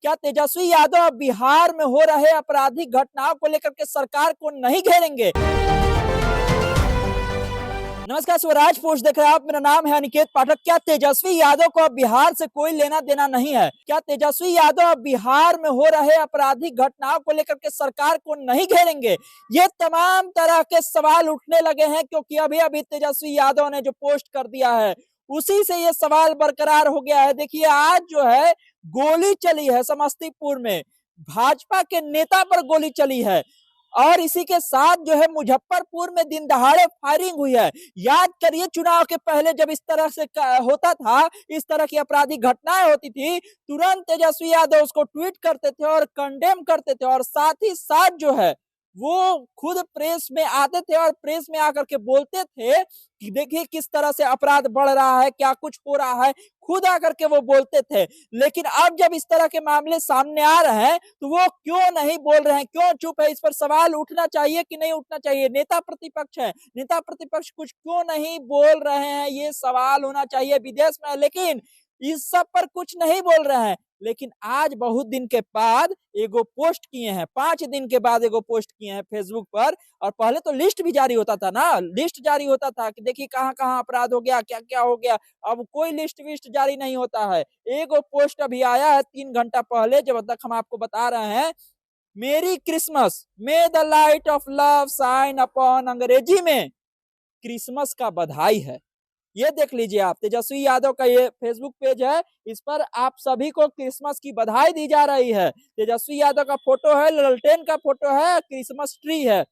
क्या तेजस्वी यादव अब बिहार में हो रहे आपराधिक घटनाओं को लेकर के सरकार को नहीं घेरेंगे? नमस्कार, स्वराज पोस्ट देख रहे हैं आप। मेरा नाम है अनिकेत पाठक। क्या तेजस्वी यादव को अब बिहार से कोई लेना देना नहीं है? क्या तेजस्वी यादव अब बिहार में हो रहे आपराधिक घटनाओं को लेकर के सरकार को नहीं घेरेंगे? ये तमाम तरह के सवाल उठने लगे हैं, क्योंकि अभी अभी तेजस्वी यादव ने जो पोस्ट कर दिया है उसी से ये सवाल बरकरार हो गया है। देखिए, आज जो है गोली चली है समस्तीपुर में, भाजपा के नेता पर गोली चली है, और इसी के साथ जो है मुजफ्फरपुर में दिन दहाड़े फायरिंग हुई है। याद करिए, चुनाव के पहले जब इस तरह से होता था, इस तरह की आपराधिक घटनाएं होती थी, तुरंत तेजस्वी यादव उसको ट्वीट करते थे और कंडेम करते थे, और साथ ही साथ जो है वो खुद प्रेस में आते थे और प्रेस में आकर के बोलते थे कि देखिए किस तरह से अपराध बढ़ रहा है, क्या कुछ हो रहा है, खुद आकर के वो बोलते थे। लेकिन अब जब इस तरह के मामले सामने आ रहे हैं तो वो क्यों नहीं बोल रहे हैं, क्यों चुप है? इस पर सवाल उठना चाहिए कि नहीं उठना चाहिए? नेता प्रतिपक्ष है, नेता प्रतिपक्ष कुछ क्यों नहीं बोल रहे हैं, ये सवाल होना चाहिए। विदेश में, लेकिन इस सब पर कुछ नहीं बोल रहे हैं। लेकिन आज बहुत दिन के बाद एगो पोस्ट किए हैं, 5 दिन के बाद एगो पोस्ट किए हैं फेसबुक पर। और पहले तो लिस्ट भी जारी होता था ना, लिस्ट जारी होता था कि देखिए कहाँ कहाँ अपराध हो गया, क्या क्या हो गया। अब कोई लिस्ट विस्ट जारी नहीं होता है। एगो पोस्ट अभी आया है 3 घंटा पहले, जब तक हम आपको बता रहे हैं, मेरी Christmas, may the light of love shine upon, अंग्रेजी में क्रिसमस का बधाई है। ये देख लीजिए आप, तेजस्वी यादव का ये फेसबुक पेज है, इस पर आप सभी को क्रिसमस की बधाई दी जा रही है। तेजस्वी यादव का फोटो है, ललटेन का फोटो है, क्रिसमस ट्री है।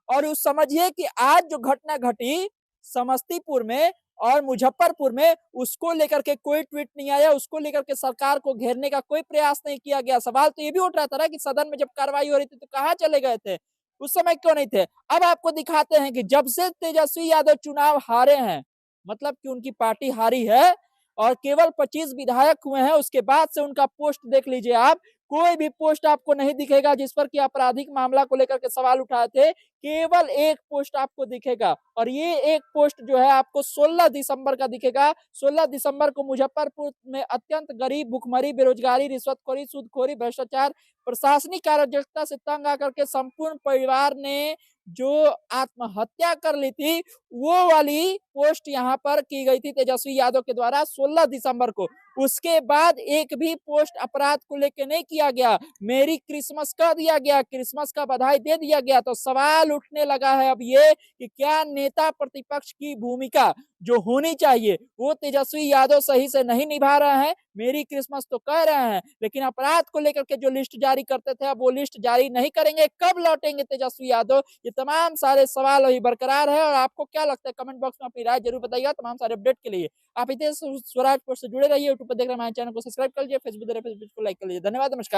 और उस समझिए कि आज जो घटना घटी समस्तीपुर में और मुजफ्फरपुर में, उसको लेकर के कोई ट्वीट नहीं आया, उसको लेकर के सरकार को घेरने का कोई प्रयास नहीं किया गया। सवाल तो ये भी उठ रहा था ना कि सदन में जब कार्रवाई हो रही थी तो कहाँ चले गए थे, उस समय क्यों नहीं थे? अब आपको दिखाते हैं कि जब से तेजस्वी यादव चुनाव हारे हैं, मतलब कि उनकी पार्टी हारी है और केवल 25 विधायक हुए हैं, उसके बाद से उनका पोस्ट देख लीजिए आप। कोई भी पोस्ट आपको नहीं दिखेगा जिस पर कि आपराधिक मामला को लेकर के सवाल उठाए थे। केवल एक पोस्ट आपको दिखेगा, और ये एक पोस्ट जो है आपको 16 दिसंबर का दिखेगा। 16 दिसंबर को मुजफ्फरपुर में अत्यंत गरीब, भुखमरी, बेरोजगारी, रिश्वतखोरी, सूदखोरी, भ्रष्टाचार, प्रशासनिक अराजकता से तंग आकर के संपूर्ण परिवार ने जो आत्महत्या कर ली थी, वो वाली पोस्ट यहाँ पर की गई थी तेजस्वी यादव के द्वारा 16 दिसंबर को। उसके बाद एक भी पोस्ट अपराध को लेकर नहीं किया गया, मेरी क्रिसमस कर दिया गया, क्रिसमस का बधाई दे दिया गया। तो सवाल उठने लगा है अब ये कि क्या नेता प्रतिपक्ष की भूमिका जो होनी चाहिए वो तेजस्वी यादव सही से नहीं निभा रहे हैं? मेरी क्रिसमस तो कह रहे हैं, लेकिन अपराध को लेकर के जो लिस्ट जारी करते थे अब वो लिस्ट जारी नहीं करेंगे। कब लौटेंगे तेजस्वी यादव? ये तमाम सारे सवाल अभी बरकरार है। और आपको क्या लगता है, कमेंट बॉक्स में अपनी राय जरूर बताइएगा। तमाम सारे अपडेट के लिए आप इतने स्वराज पोस्ट से जुड़े रहिए। यूट्यूब पर देख रहे हैं हमारे चैनल को सब्सक्राइब कर लीजिए, फेसबुक देख रहे हैं फेसबुक को लाइक कर लीजिए। धन्यवाद, नमस्कार।